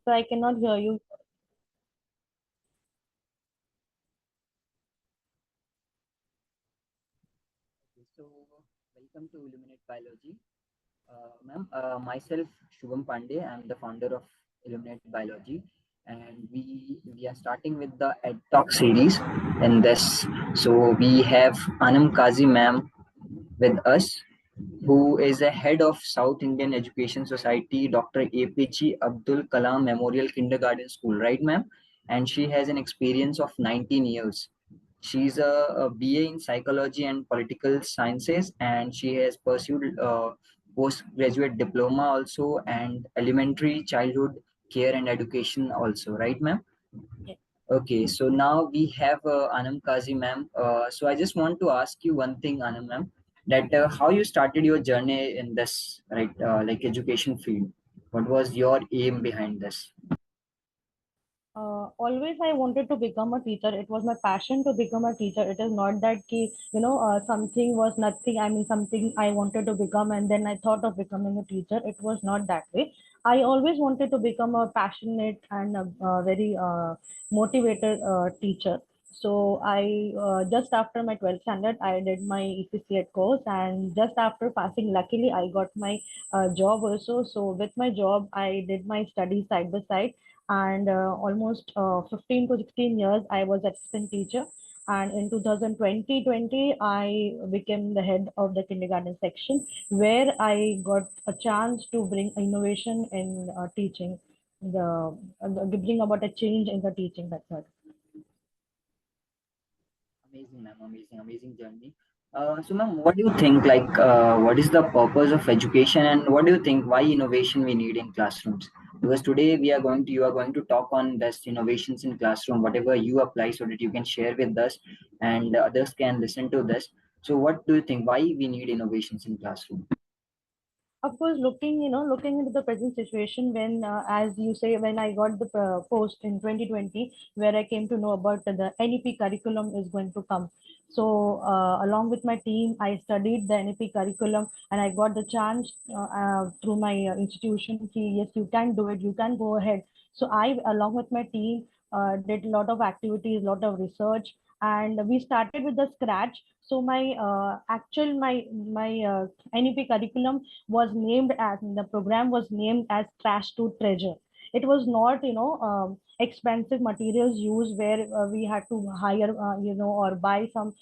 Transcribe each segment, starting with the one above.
So I cannot hear you. Okay, so welcome to Illuminate Biology. Ma'am, myself Shubham Pandey. I'm the founder of Illuminate Biology, and we are starting with the Ed Talk series in this. So we have Anam Kazi ma'am with us, who is a head of South Indian Education Society, Dr. APG Abdul Kalam Memorial Kindergarten School, right, ma'am? And she has an experience of 19 years. She's a BA in psychology and political sciences, and she has pursued postgraduate diploma also and elementary childhood care and education also, right, ma'am? Yes. Okay, so now we have Anam Kazi ma'am. So I just want to ask you one thing, Anam ma'am, that how you started your journey in this, right, like education field. What was your aim behind this? Always I wanted to become a teacher. It was my passion to become a teacher. It is not that something was nothing. I mean, something I wanted to become, and then I thought of becoming a teacher. It was not that way. I always wanted to become a passionate and a very motivated teacher. So I just after my 12th standard, I did my EPCET course, and just after passing, luckily I got my job also. So with my job, I did my studies side by side, and almost 15 to 16 years I was assistant teacher, and in 2020 I became the head of the kindergarten section, where I got a chance to bring innovation in teaching, the bring about a change in the teaching method. Amazing, ma'am. Amazing, amazing journey. So, ma'am, what do you think? Like, what is the purpose of education, and what do you think? Why innovation we need in classrooms? Because today you are going to talk on best innovations in classroom, whatever you apply, so that you can share with us, and others can listen to this. So, what do you think? Why we need innovations in classroom? Of course, looking into the present situation, when as you say, when I got the post in 2020, where I came to know about the NEP curriculum is going to come. So along with my team, I studied the NEP curriculum, and I got the chance through my institution. Yes, you can do it, you can go ahead. So I, along with my team, did a lot of activities, lot of research, and we started with the scratch. So my NEP curriculum was named as, the program was named as Trash to Treasure. It was not, expensive materials used, where we had to hire, or buy some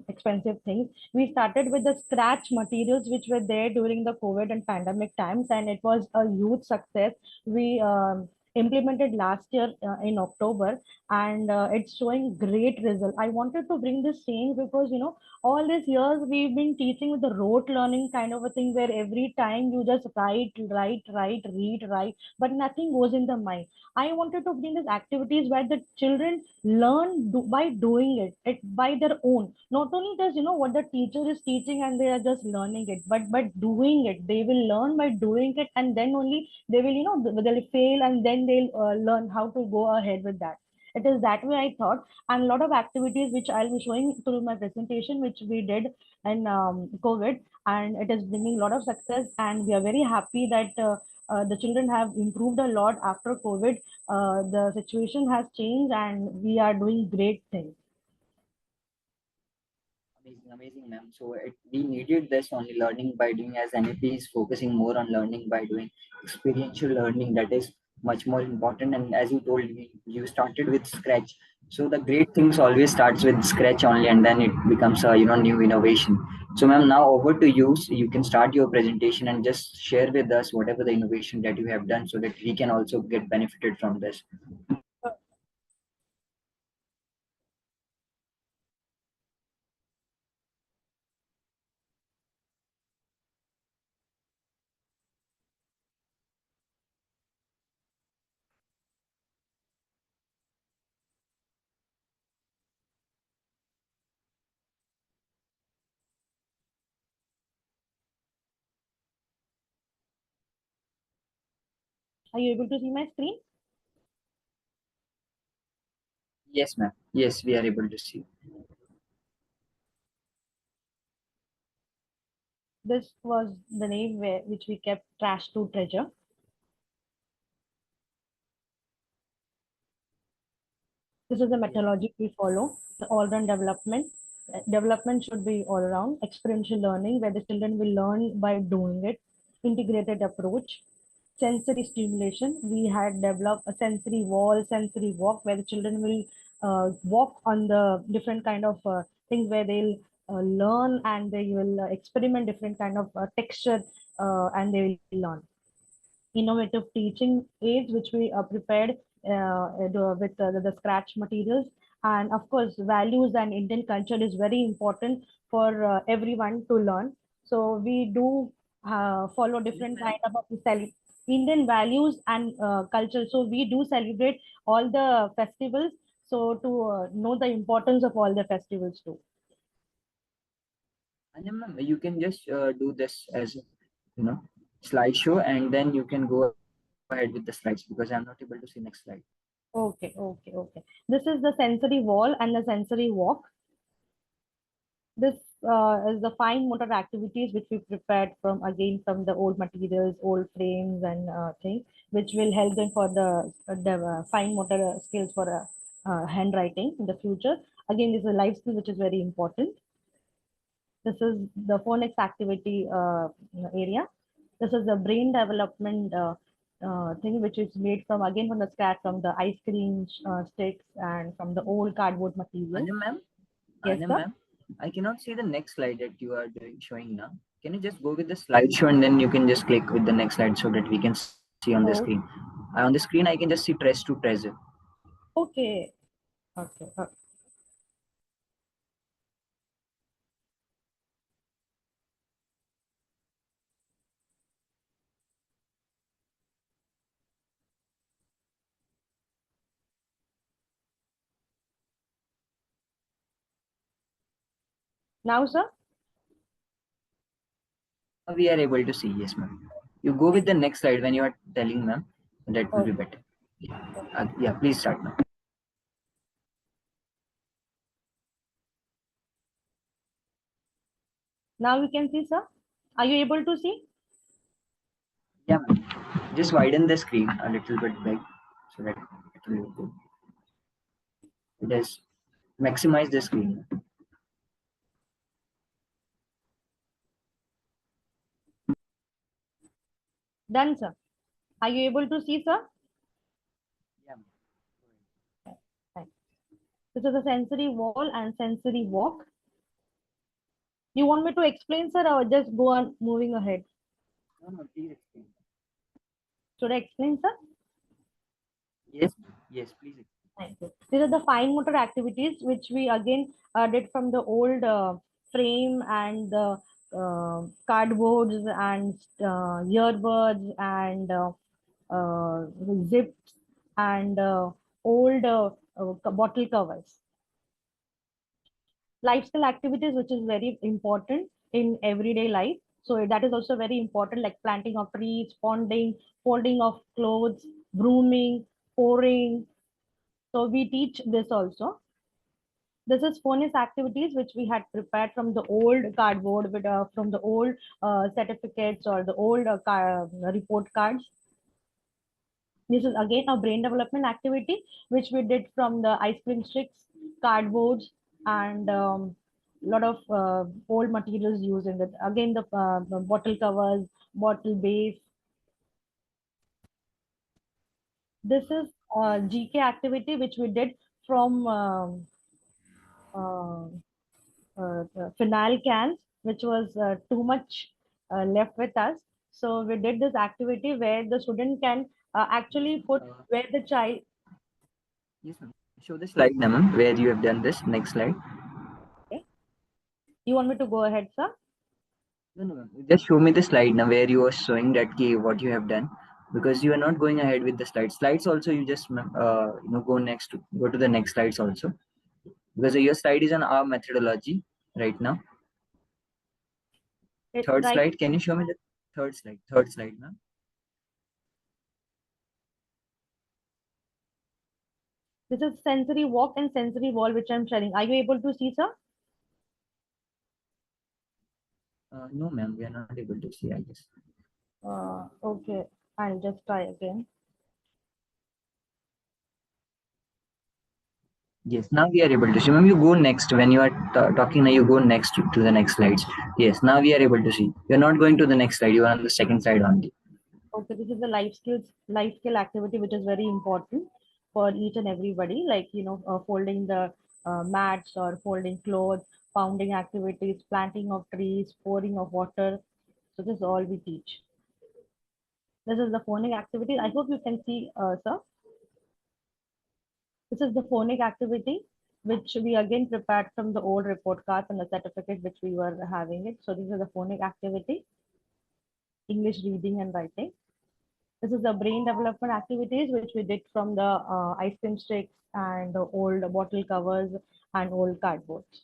expensive things. We started with the scratch materials which were there during the COVID and pandemic times, and it was a huge success. We implemented last year in October, and it's showing great result. I wanted to bring this change because, all these years we've been teaching with the rote learning kind of a thing, where every time you just write, read, write, but nothing goes in the mind. I wanted to bring these activities where the children learn by doing it by their own. Not only does, what the teacher is teaching and they are just learning it, but by doing it, they will learn by doing it, and then only they will, they'll fail, and then they'll learn how to go ahead with that. It is that way I thought. And a lot of activities which I'll be showing through my presentation, which we did in COVID, and it is bringing a lot of success. And we are very happy that the children have improved a lot after COVID. The situation has changed, and we are doing great things. Amazing, amazing, ma'am. So we needed this only learning by doing, as NLP is focusing more on learning by doing, experiential learning, that is much more important. And as you told me, you started with scratch. So the great things always starts with scratch only, and then it becomes a new innovation. So, ma'am, now over to you. So you can start your presentation and just share with us whatever the innovation that you have done, so that we can also get benefited from this. Are you able to see my screen? Yes, ma'am. Yes, we are able to see. This was the name which we kept, Trash to Treasure. This is the Yes, ma'am. methodology we follow. The all-round development. Development should be all around. Experiential learning, where the children will learn by doing it. Integrated approach. Sensory stimulation. We had developed a sensory wall, sensory walk, where the children will walk on the different kind of things where they'll learn and they will experiment different kind of texture and they will learn. Innovative teaching aids which we prepared with the scratch materials, and of course values and Indian culture is very important for everyone to learn. So we do follow Yes, different ma'am. kind of Indian values and culture, so we do celebrate all the festivals, so to know the importance of all the festivals too. And then, ma'am, you can just do this as you know slideshow, and then you can go ahead with the slides because I'm not able to see next slide. Okay. This is the sensory wall and the sensory walk. This is the fine motor activities which we prepared from again from the old materials, old frames and things, which will help them for the fine motor skills for handwriting in the future. Again, this is a life skill which is very important. This is the phonics activity area. This is the brain development thing which is made from again from the scratch from the ice cream sticks and from the old cardboard material. And then, ma'am, Yes, sir. I cannot see the next slide that you are doing showing now. Can you just go with the slideshow and then you can just click with the next slide so that we can see on the screen? Oh, On the screen, I can just see Trace to Treasure. okay. Okay. Now, sir? Now we are able to see, yes, ma'am. You go with the next slide when you are telling, ma'am. That will be Okay. better. Yeah, please start, ma'am. Now you can see, sir. Are you able to see? Yeah, ma'am. Just widen the screen a little bit big so that it will look good. It is maximize the screen. Done, sir. Are you able to see, sir? Yeah, ma'am. Right. This is a sensory wall and sensory walk. You want me to explain, sir, or just go on moving ahead? No, no, please explain. Should I explain, sir? Yes, yes, please explain. Thank you. These are the fine motor activities which we again did from the old frame and the cardboards and earbuds and zips and old bottle covers. Lifestyle activities which is very important in everyday life, so that is also very important, like planting of trees, ponding, folding of clothes, brooming, pouring. So we teach this also. This is phonics activities which we had prepared from the old cardboard with from the old certificates or the old report cards. This is again a brain development activity which we did from the ice cream sticks, cardboards, and lot of old materials used in it. Again, the bottle covers, bottle base. This is GK activity which we did from uh, phenyl cans, which was too much left with us. So we did this activity where the student can actually put where the child. Yes, ma'am. Show the slide now, ma'am, where you have done this. Next slide. Okay. You want me to go ahead, sir? No, no, ma'am. Just show me the slide now where you are showing that key what you have done, because you are not going ahead with the slides. Slides also you just go to the next slides also, because your slide is on our methodology right now. Third Right. slide. Can you show me the third slide? Third slide, ma'am. This is sensory walk and sensory wall, which I'm sharing. Are you able to see, sir? No, ma'am. We are not able to see. I guess. Okay. I'll just try again. Yes, now we are able to see. Ma'am, you go next when you are talking. Now you go next to the next slides. Yes, now we are able to see. You're not going to the next slide. You are on the second slide only. Okay, this is the life skill activity, which is very important for each and everybody, like, folding the mats or folding clothes, pounding activities, planting of trees, pouring of water. So this is all we teach. This is the phonic activity. I hope you can see, sir. This is the phonic activity, which we again prepared from the old report cards and the certificate which we were having it. So this is the phonic activity, English reading and writing. This is the brain development activities which we did from the ice cream sticks and the old bottle covers and old cardboards.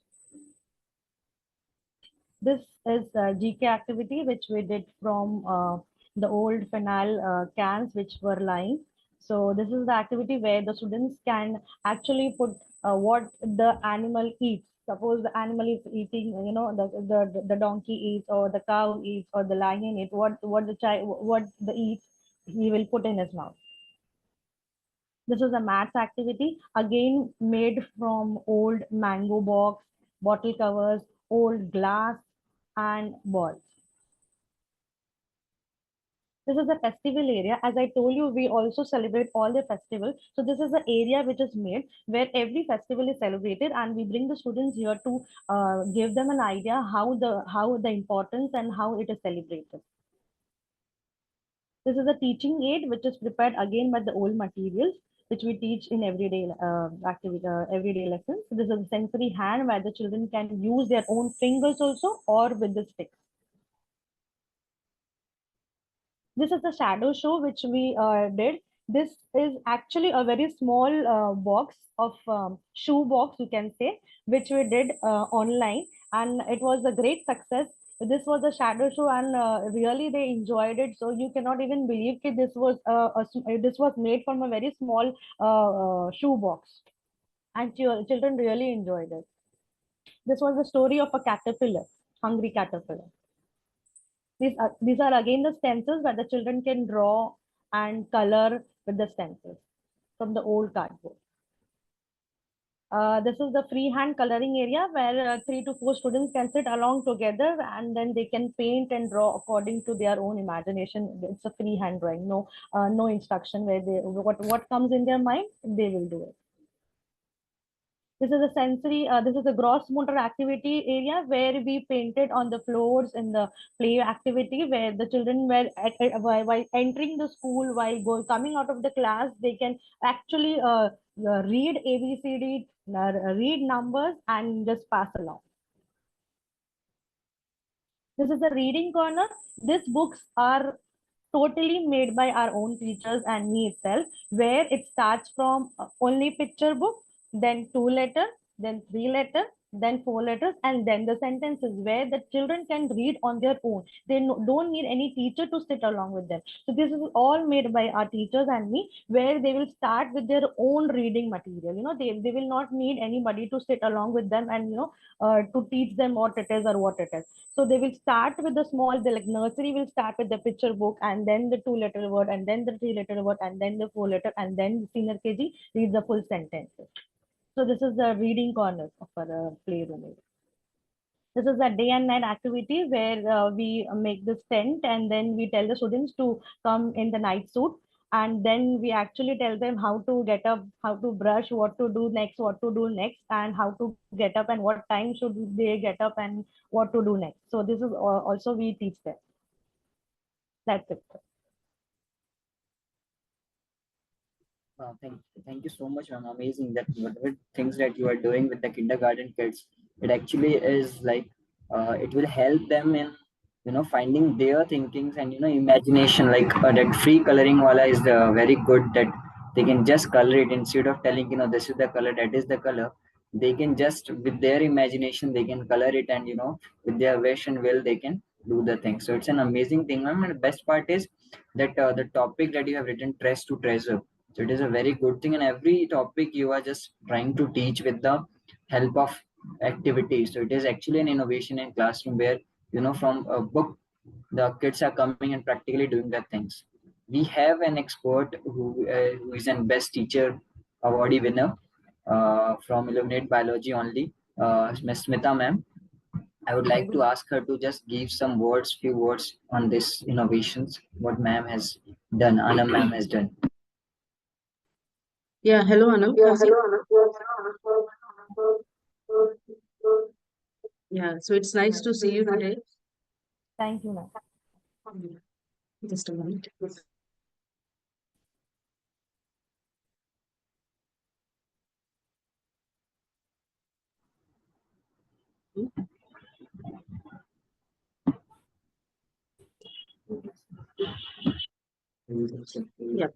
This is GK activity which we did from the old phenol cans which were lying. So this is the activity where the students can actually put what the animal eats. Suppose the animal is eating, the donkey eats, or the cow eats, or the lion eats. What the child what the eats, he will put in his mouth. This is a maths activity, again made from old mango box, bottle covers, old glass, and balls. This is a festival area. As I told you, we also celebrate all the festivals. So this is the area which is made where every festival is celebrated, and we bring the students here to give them an idea how the importance and how it is celebrated. This is a teaching aid which is prepared again by the old materials which we teach in everyday activity, everyday lessons. So this is a sensory hand where the children can use their own fingers also or with the sticks. This is the shadow show which we did. This is actually a very small box of shoe box, you can say, which we did online, and it was a great success. This was a shadow show, and really they enjoyed it. So you cannot even believe that this was made from a very small shoe box, and children really enjoyed it. This was the story of a caterpillar, hungry caterpillar. These are again the stencils where the children can draw and color with the stencils from the old cardboard. This is the freehand coloring area where 3 to 4 students can sit along together, and then they can paint and draw according to their own imagination. It's a freehand drawing, no instruction, where they what comes in their mind, they will do it. This is a gross motor activity area where we painted on the floors in the play activity, where the children were while entering the school, while coming out of the class, they can actually read ABCD, read numbers, and just pass along. This is the reading corner. These books are totally made by our own teachers and me itself, where it starts from only picture book, then 2 letter, then 3 letter, then 4 letters, and then the sentences where the children can read on their own. They don't need any teacher to sit along with them. So this is all made by our teachers and me, where they will start with their own reading material. They will not need anybody to sit along with them and to teach them what it is or what it is. So they will start with the small, the like nursery will start with the picture book, and then the 2 letter word, and then the 3 letter word, and then the 4 letter, and then the senior KG reads the full sentences. So this is the reading corner of our playroom area. This is a day and night activity where we make this tent, and then we tell the students to come in the night suit, and then we actually tell them how to get up, how to brush, what to do next, and how to get up, and what time should they get up, and what to do next. So this is also we teach them. That's it. Thank you so much, ma'am. Amazing that whatever things that you are doing with the kindergarten kids, it actually is like it will help them in finding their thinkings and imagination. Like that free coloring wala is very good that they can just color it instead of telling this is the color, that is the color. They can just with their imagination they can color it, and with their wish and will they can do the thing. So it's an amazing thing, ma'am. And the best part is that the topic that you have written, Trace to Treasure, so it is a very good thing, and every topic you are just trying to teach with the help of activities. So it is actually an innovation in classroom where from a book the kids are coming and practically doing the things. We have an expert who is an best teacher awardee winner, from Illuminate Biology only, Ms. Smita ma'am. I would like to ask her to just give some words, few words on this innovations, what ma'am has done, Anam ma'am has done. Yeah, hello, Anam. Yeah, How's it? hello. Yeah, so it's nice to see you today. Thank you, ma'am. Just a moment. Yeah.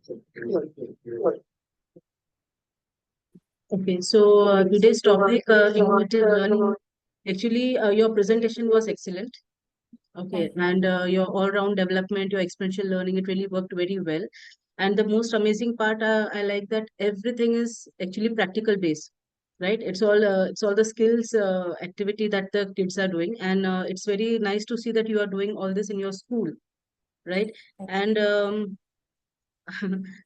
Okay, so today's topic, innovative learning. Actually, your presentation was excellent. Okay, Thank you. and your all-round development, your experiential learning, it really worked very well. And the most amazing part, I like that everything is actually practical based, right? It's all the skills activity that the kids are doing, and it's very nice to see that you are doing all this in your school, right? Thank And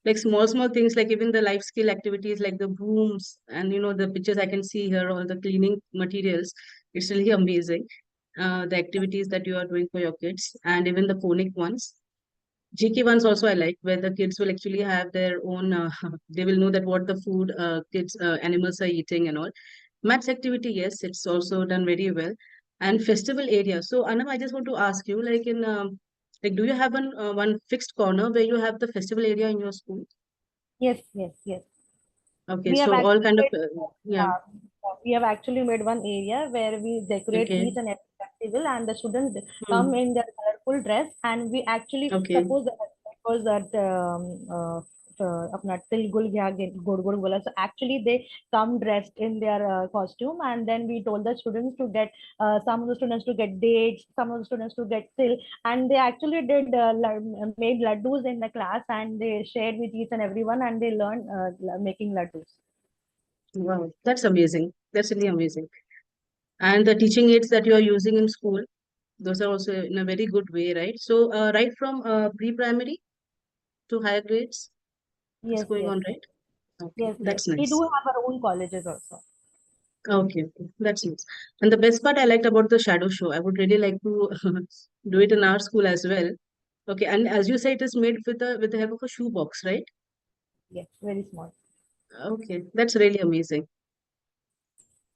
like small things, like even the life skill activities, like the brooms, and the pictures I can see here, all the cleaning materials. It's really amazing. The activities that you are doing for your kids, and even the phonic ones. GK ones also I like, where the kids will actually have their own, they will know that what the food animals are eating and all. Maths activity, yes, it's also done very well. And festival area. So, Anam, I just want to ask you, like, do you have one fixed corner where you have the festival area in your school? Yes, yes, yes. Okay, We have so all actually kind of, made, yeah, we have actually made one area where we decorate okay, each and every festival, and the students come hmm, in their colorful dress, and we actually okay, suppose that अपना तिल गुल गया गुड़ गुड़ बोला, so actually they come dressed in their costume, and then we told the students to get some of the students to get dates, some of the students to get till, and they actually did made laddus in the class, and they shared with each and everyone, and they learned making laddus. wow, that's amazing. That's really amazing. And the teaching aids that you are using in school, those are also in a very good way, right? So, right from pre-primary to higher grades, it's Yes, going yes, on, yes, right? Okay, yes, yes. that's We do nice. have our own colleges also. Okay, okay, that's nice. And the best part I liked about the shadow show, I would really like to do it in our school as well. Okay, and as you say, it is made with the help of a shoe box, right? Yes, very small. Okay, that's really amazing.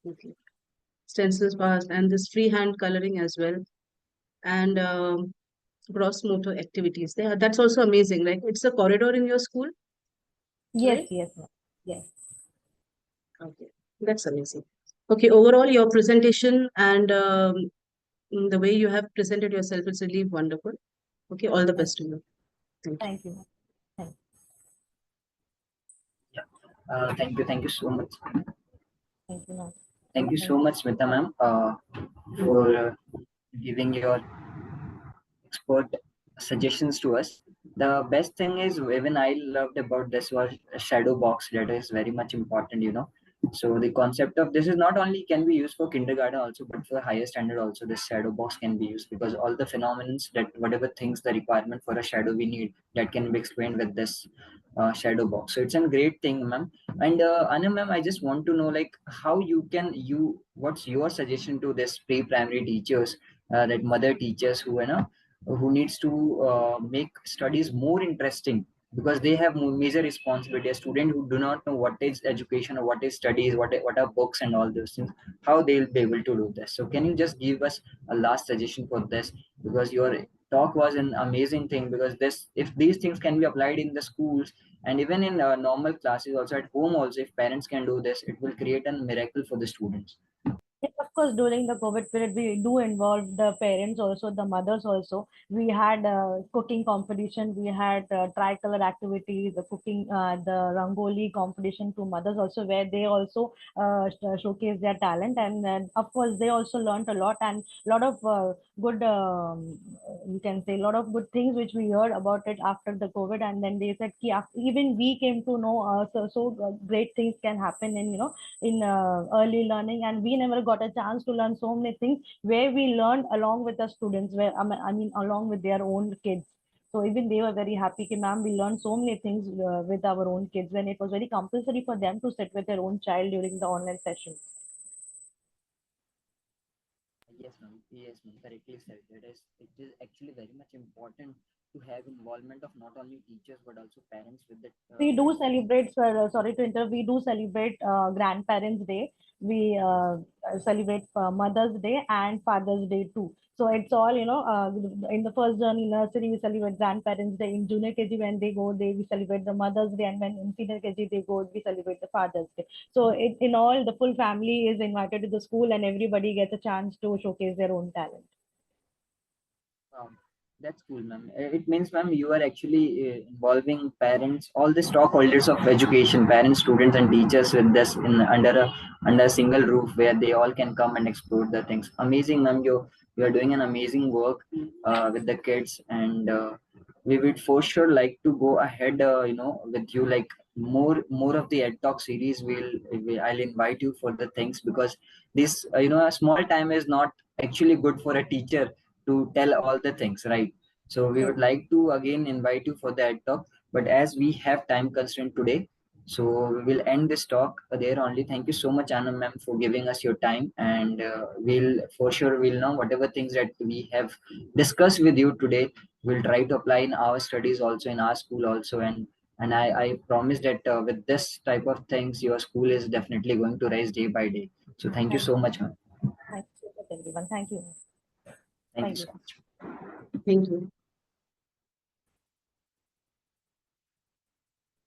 Okay, stencils fast and this freehand coloring as well, and gross motor activities. There, that's also amazing. Like it's a corridor in your school, Yes, right? yes, ma'am. Yes. Okay, that's amazing. Okay, overall, your presentation and the way you have presented yourself is really wonderful. Okay, all the Thank, best to you. Thank you. thank you, ma'am. Thank, Yeah. Thank you so much. thank you, ma'am. Thank you Thank so much, Smita ma'am, for giving your expert suggestions to us. The best thing is, even I loved about this was a shadow box. That is very much important, you know. So the concept of this is not only can be used for kindergarten also, but for higher standard also. This shadow box can be used because all the phenomena that whatever things the requirement for a shadow we need that can be explained with this shadow box. So it's a great thing, ma'am. And Anna ma'am, I just want to know like how you what's your suggestion to this pre-primary teachers, that mother teachers who who needs to make studies more interesting because they have major responsibility. A student who do not know what is education or what is studies, what are books and all those things, how they'll be able to do this. So can you just give us a last suggestion for this? Because your talk was an amazing thing, because this if these things can be applied in the schools and even in normal classes also at home also, if parents can do this, it will create a miracle for the students. Yes, of course, during the COVID period, we do involve the parents also, the mothers also. We had cooking competition, we had tricolor activity, the cooking, the rangoli competition to mothers also, where they also showcase their talent. And of course, they also learned a lot, and lot of good, you can say, lot of good things which we heard about it after the COVID. And then they said, ki, even we came to know great things can happen in, in early learning, and we never got a chance to learn so many things where we learned along with the students, where I mean along with their own kids. So even they were very happy. Ki, ma'am, we learned so many things with our own kids, and it was very compulsory for them to sit with their own child during the online sessions. Yes, ma'am. Yes, ma'am. Correctly said. It is actually very much important to have involvement of not only teachers but also parents with the We do with celebrate, sir, sorry to interrupt, we do celebrate grandparents day. We celebrate Mother's Day and Father's Day too. So it's all, in the first journey nursery, we celebrate grandparents day. In junior KG, when they go, we celebrate the Mother's Day. And when in senior KG, they go, we celebrate the Father's Day. So in all, the full family is invited to the school and everybody gets a chance to showcase their own talent. um, that's cool, ma'am. It means, ma'am, you are actually involving parents, all the stockholders of education, parents, students, and teachers with this in under a single roof where they all can come and explore the things. Amazing, ma'am. You are doing an amazing work with the kids, and we would for sure like to go ahead, with you like more of the ed talk series. I'll invite you for the things because this a small time is not actually good for a teacher to tell all the things, right? So we Yes. would like to again invite you for that talk, but as we have time constraint today, so we will end this talk there only. Thank you so much, Anna ma'am, for giving us your time, and we'll for sure we'll know whatever things that we have discussed with you today. We'll try to apply in our studies also in our school also, and I promise that with this type of things, your school is definitely going to rise day by day. So thank you Thank so much, ma'am. thank you so much, everyone. Thank you. Thank you Thank you. so much. Thank you.